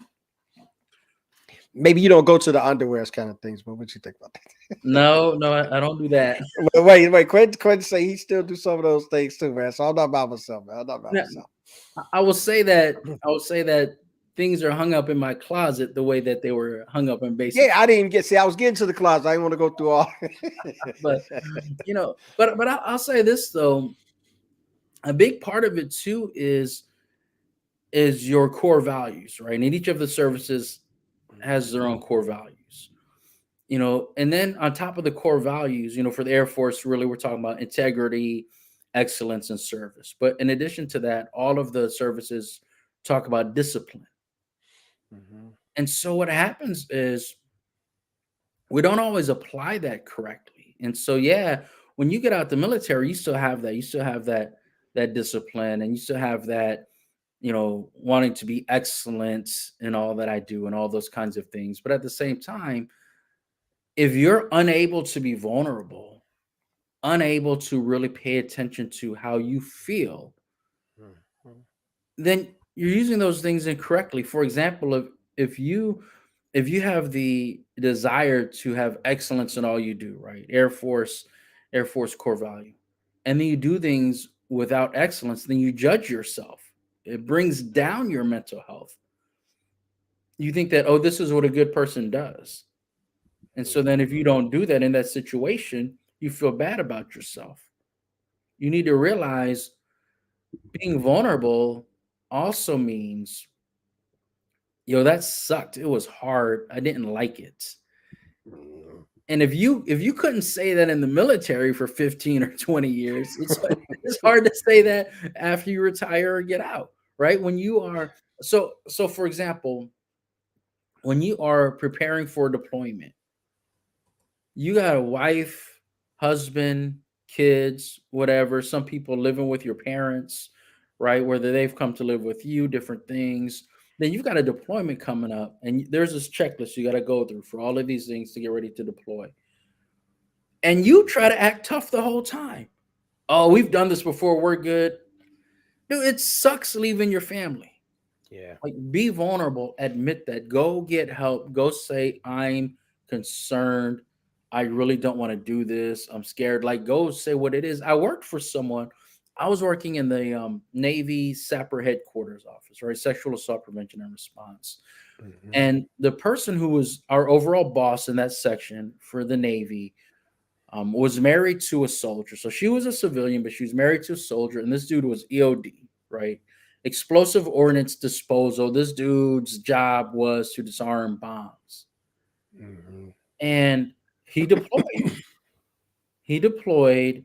Maybe you don't go to the underwears kind of things, but what you think about that? No, no, I don't do that. Wait. Quentin say he still do some of those things too, man. So I'm not by myself, man. I'm not by Now, myself. I will say that things are hung up in my closet the way that they were hung up in basic. Yeah, I didn't get. See, I was getting to the closet. I didn't want to go through all. But I'll say this though, a big part of it too is your core values, right? And each of the services has their own core values. And then on top of the core values, for the Air Force, really we're talking about integrity, excellence, and service. But in addition to that, all of the services talk about discipline. Mhm. And so what happens is we don't always apply that correctly. And so yeah, when you get out the military, you still have that. You still have that discipline, and you still have that, wanting to be excellent in all that I do and all those kinds of things. But at the same time, if you're unable to be vulnerable, unable to really pay attention to how you feel, Mhm. then you're using those things incorrectly. For example, if you if you have the desire to have excellence in all you do, right? Air Force core value, and then you do things without excellence, then you judge yourself. It brings down your mental health. You think that, oh, this is what a good person does. And so then if you Mhm. don't do that in that situation, you feel bad about yourself. You need to realize being vulnerable also means, that sucked. It was hard. I didn't like it. Mhm. And if you couldn't say that in the military for 15 or 20 years, it's hard to say that after you retire or get out, right? When you are so for example, when you are preparing for deployment, you got a wife, husband, kids, whatever, some people living with your parents, right? Whether they've come to live with you, different things. Then you've got a deployment coming up, and there's this checklist you got to go through for all of these things to get ready to deploy. And you try to act tough the whole time. Oh, we've done this before. We're good. Dude, it sucks leaving your family. Yeah. Like, be vulnerable, admit that, go get help, go say, I'm concerned. I really don't want to do this. I'm scared. Like, go say what it is. I worked for someone. I was working in the Navy Sapper headquarters office, right? Sexual assault prevention and response. Mhm. And the person who was our overall boss in that section for the Navy was married to a soldier. So she was a civilian, but she was married to a soldier. And this dude was EOD, right? Explosive ordnance disposal. This dude's job was to disarm bombs. Mhm. And he deployed. He deployed,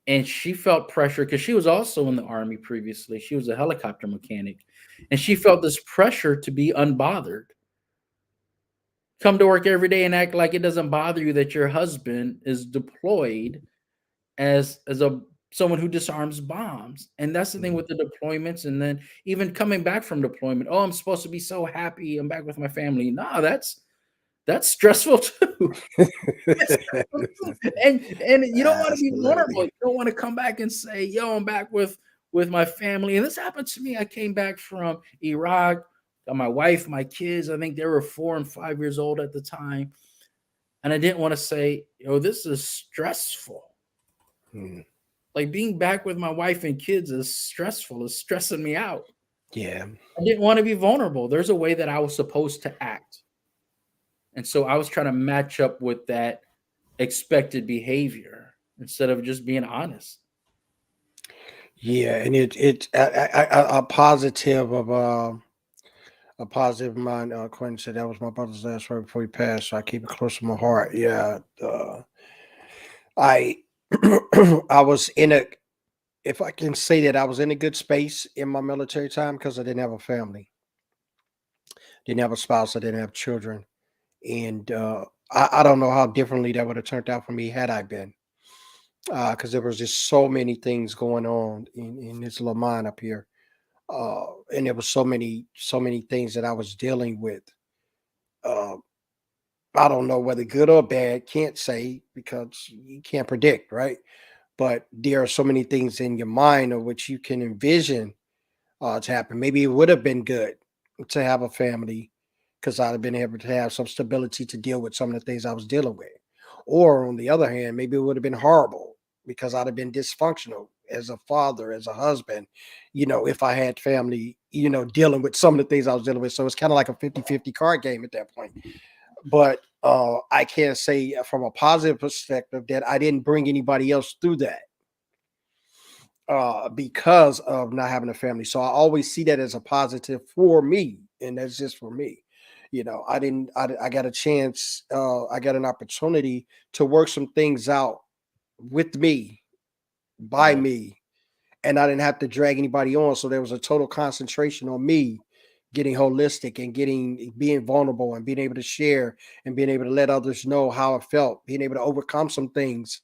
and she felt pressure because she was also in the Army previously. She was a helicopter mechanic. And she felt this pressure to be unbothered. Come to work every day and act like it doesn't bother you that your husband is deployed as a someone who disarms bombs. And that's the thing Mhm. with the deployments. And then even coming back from deployment, oh, I'm supposed to be so happy, I'm back with my family. No, that's stressful too. That's stressful too. And you don't want to be vulnerable. Absolutely. You don't want to come back and say, yo, I'm back with my family. And this happened to me. I came back from Iraq, got my wife, my kids. I think they were 4 and 5 years old at the time. And I didn't want to say, this is stressful. Mhm. Like, being back with my wife and kids is stressful. It's stressing me out. Yeah. I didn't want to be vulnerable. There's a way that I was supposed to act. And so I was trying to match up with that expected behavior instead of just being honest. Yeah, and it a positive of a positive mind. Quentin said that was my brother's last word before he passed, so I keep it close to my heart. Yeah, I I was in a, if I can say that, I was in a good space in my military time because I didn't have a family, didn't have a spouse, I didn't have children, and I don't know how differently that would have turned out for me had I been, because there was just so many things going on in this little mind up here, and there was so many things that I was dealing with. Uh, I don't know whether good or bad, can't say because you can't predict, right? But there are so many things in your mind of which you can envision to happen. Maybe it would have been good to have a family because I'd have been able to have some stability to deal with some of the things I was dealing with. Or on the other hand, maybe it would have been horrible because I'd have been dysfunctional as a father, as a husband, if I had family, dealing with some of the things I was dealing with. So it's kind of like a 50-50 card game at that point. But I can't say from a positive perspective that I didn't bring anybody else through that because of not having a family. So I always see that as a positive for me, and that's just for me. I didn't. I got a chance. I got an opportunity to work some things out with me, by Right. me, and I didn't have to drag anybody on. So there was a total concentration on me getting holistic and being vulnerable and being able to share and being able to let others know how I felt, being able to overcome some things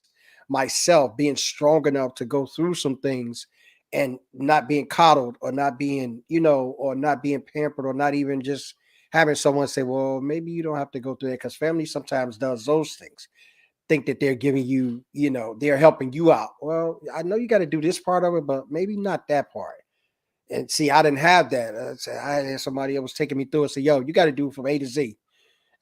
myself, being strong enough to go through some things and not being coddled or not being, or not being pampered or not even just having someone say, well, maybe you don't have to go through that because family sometimes does those things, think that they're giving you, they're helping you out. Well, I know you got to do this part of it, but maybe not that part. And see, I didn't have that. I had somebody that was taking me through and say, yo, you got to do it from A to Z.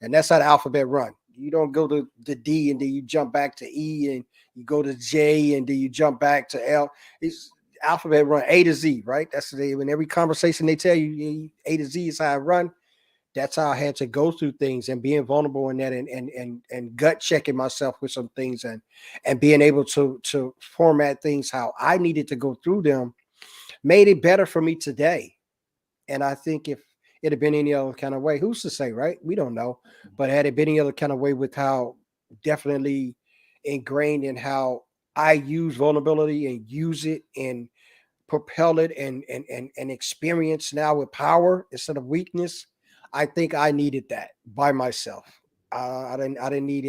And that's how the alphabet run. You don't go to the D and then you jump back to E and you go to J and then you jump back to L. It's alphabet run A to Z, right? That's the, in every conversation they tell you A to Z is how I run. That's how I had to go through things and being vulnerable in that, and gut checking myself with some things, and being able to format things how I needed to go through them made it better for me today. And I think if it had been any other kind of way, who's to say, right? We don't know. But had it been any other kind of way, with how definitely ingrained in how I use vulnerability and use it and propel it, and experience now with power instead of weakness, I think I needed that by myself. I didn't need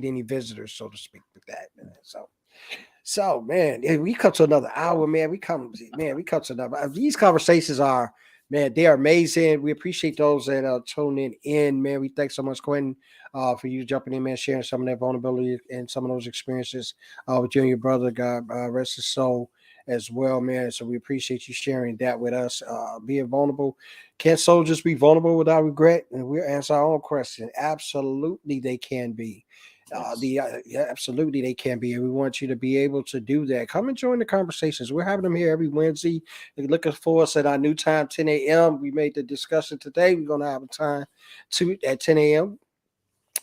any visitors, so to speak, with that, man. So man, we come to another hour, man. We come to another. These conversations are, man, they are amazing. We appreciate those that are tuning in, man. We thank so much, Quentin, for you jumping in, man, sharing some of that vulnerability and some of those experiences with you and your brother. God rest his soul as well, man. So we appreciate you sharing that with us. Being vulnerable. Can soldiers be vulnerable without regret? And we'll answer our own question. Absolutely, they can be. Yes. Yeah, absolutely they can be, and we want you to be able to do that. Come and join the conversations. We're having them here every Wednesday. You're looking for us at our new time, 10 a.m. We made the discussion today. We're gonna have a time at 10 a.m.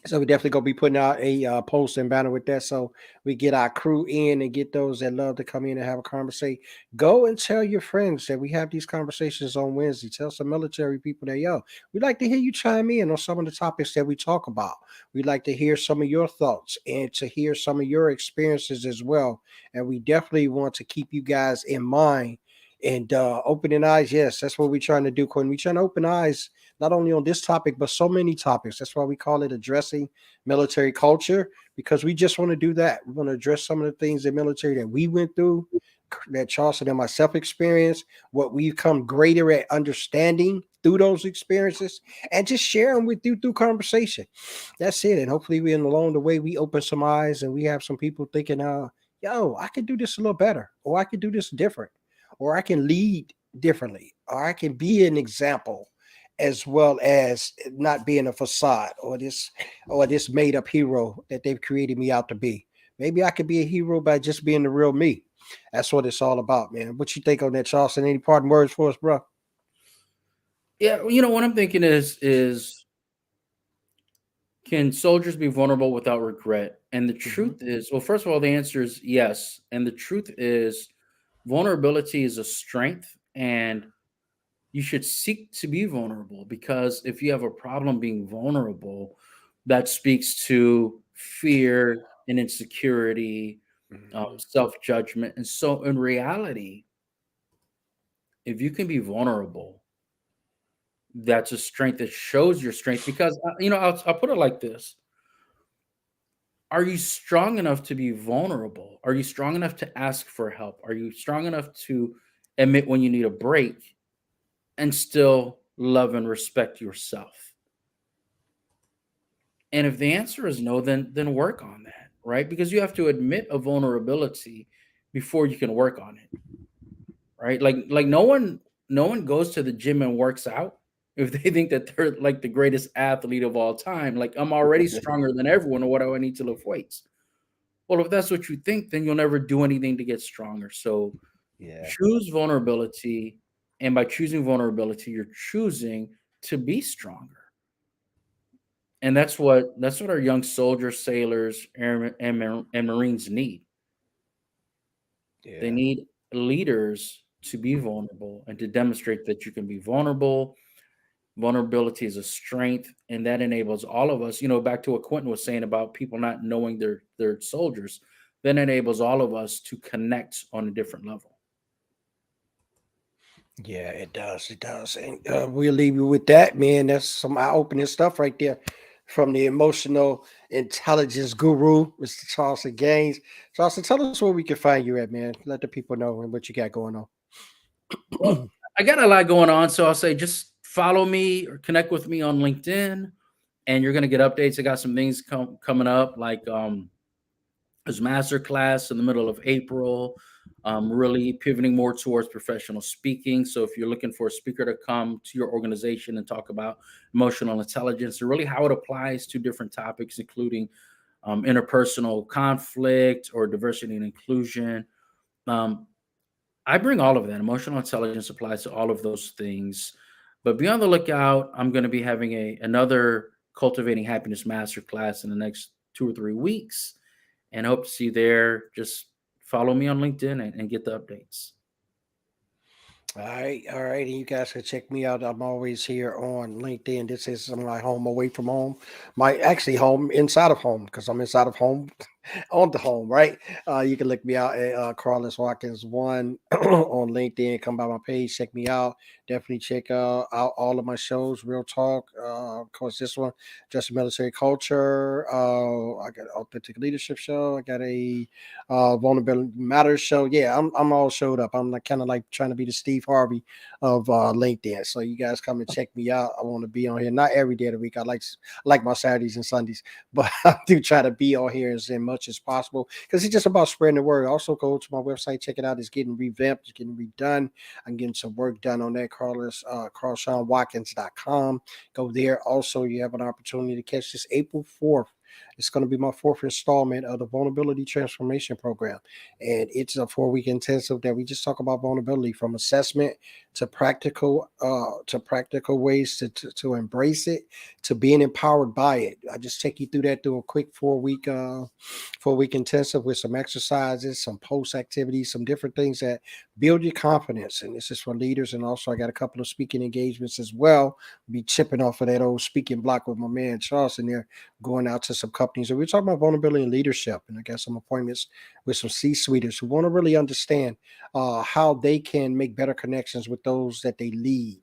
So we definitely gonna be putting out a post and banner with that, so we get our crew in and get those that love to come in and have a conversation. Go and tell your friends that we have these conversations on Wednesday. Tell some military people that, yo, we'd like to hear you chime in on some of the topics that we talk about. We'd like to hear some of your thoughts and to hear some of your experiences as well. And we definitely want to keep you guys in mind and opening eyes. Yes, that's what we're trying to do, Quinn. We're trying to open eyes not only on this topic, but so many topics. That's why we call it addressing military culture, because we just want to do that. We want to address some of the things in military that we went through, that Charlson and myself experienced, what we've come greater at understanding through those experiences, and just share them with you through conversation. That's it. And hopefully, we along the way, we open some eyes and we have some people thinking, yo, I could do this a little better, or I could do this different, or I can lead differently, or I can be an example, as well as not being a facade or this made up hero that they've created me out to be. Maybe I could be a hero by just being the real me. That's what it's all about, man. What you think on that, Charleston? Any parting words for us, bro? Yeah, what I'm thinking is can soldiers be vulnerable without regret? And the Hmm. truth is, well, first of all, the answer is yes. And the truth is, vulnerability is a strength, and you should seek to be vulnerable, because if you have a problem being vulnerable, that speaks to fear and insecurity, Hmm. self judgment. And so, in reality, if you can be vulnerable, that's a strength that shows your strength. Because, I'll put it like this: are you strong enough to be vulnerable? Are you strong enough to ask for help? Are you strong enough to admit when you need a break and still love and respect yourself? And if the answer is no, then work on that, right? Because you have to admit a vulnerability before you can work on it, right? Like no one goes to the gym and works out if they think that they're like the greatest athlete of all time. Like, I'm already stronger than everyone, or what do I need to lift weights? Well, if that's what you think, then you'll never do anything to get stronger. So Yeah. choose vulnerability, and by choosing vulnerability, you're choosing to be stronger. And that's what our young soldiers, sailors, airmen, and Marines need. They Yeah. need leaders to be vulnerable and to demonstrate that you can be vulnerable. Vulnerability is a strength, and that enables all of us. Back to what Quentin was saying about people not knowing their soldiers. That enables all of us to connect on a different level. Yeah, it does. It does. And we'll leave you with that, man. That's some eye-opening stuff right there from the emotional intelligence guru, Mr. Charlson Gaines. Charlson, tell us where we can find you at, man. Let the people know and what you got going Well, on. I got a lot going on, so I'll say just follow me or connect with me on LinkedIn, and you're gonna get updates. I got some things coming up, like there's master class in the middle of April. Really pivoting more towards professional speaking. So if you're looking for a speaker to come to your organization and talk about emotional intelligence and really how it applies to different topics, including interpersonal conflict or diversity and inclusion, um, I bring all of that. Emotional intelligence applies to all of those things. But be on the lookout. I'm going to be having another Cultivating Happiness Masterclass in the next 2 or 3 weeks, and I hope to see you there. Just follow me on LinkedIn and get the updates. All right, and you guys can check me out. I'm always here on LinkedIn. This is my home away from home, my actually home inside of home because I'm inside of home on the home, right? You can look me out at Carl Watkins one on LinkedIn. Come by my page, check me out. Definitely check out all of my shows. Real Talk, of course, this one, Just Military Culture. I got an Authentic Leadership show. I got a Vulnerability Matters show. Yeah, I'm all showed up. I'm like kind of like trying to be the Steve Harvey of LinkedIn. So you guys come and check me out. I want to be on here not every day of the week. I like my Saturdays and Sundays, but I do try to be on here as much as possible because it's just about spreading the word. Also, go to my website, check it out. It's getting revamped, it's getting redone. I'm getting some work done on that. CarlShawnWatkins.com. Go there. Also, you have an opportunity to catch this April 4th. It's going to be my fourth installment of the Vulnerability Transformation Program. And it's a 4-week intensive that we just talk about vulnerability from assessment to practical ways to embrace it, to being empowered by it. I just take you through that through a quick 4-week intensive with some exercises, some post activities, some different things that build your confidence. And this is for leaders. And also I got a couple of speaking engagements as well. Be chipping off of that old speaking block with my man Charlson there, going out to some companies. And we're talking about vulnerability and leadership. And I got some appointments with some C-suiters who want to really understand how they can make better connections with those that they lead.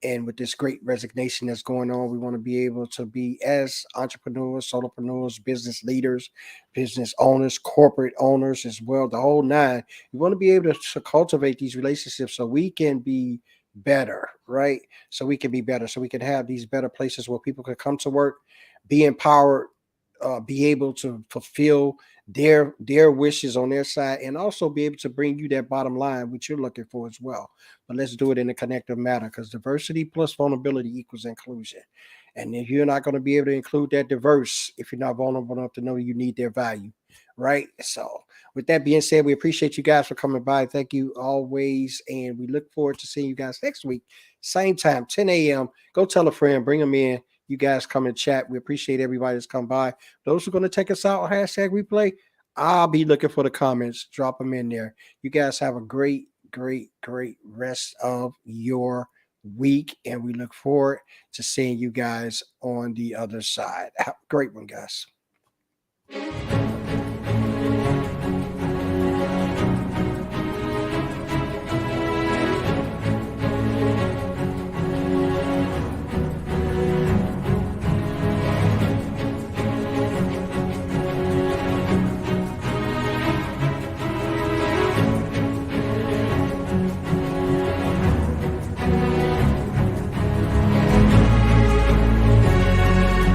And with this great resignation that's going on, we want to be able to be as entrepreneurs, solopreneurs, business leaders, business owners, corporate owners as well, the whole nine. We want to be able to cultivate these relationships so we can be better, right? So we can be better, so we can have these better places where people can come to work, be empowered, be able to fulfill their wishes on their side, and also be able to bring you that bottom line which you're looking for as well. But let's do it in a connective manner because diversity plus vulnerability equals inclusion. And if you're not going to be able to include that diverse if you're not vulnerable enough to know you need their value, right? So with that being said, we appreciate you guys for coming by. Thank you always, and we look forward to seeing you guys next week, same time, 10 a.m. Go tell a friend, bring them in. You guys come and chat. We appreciate everybody that's come by. Those who are going to take us out, hashtag replay, I'll be looking for the comments. Drop them in there. You guys have a great rest of your week. And we look forward to seeing you guys on the other side. Have a great one, guys.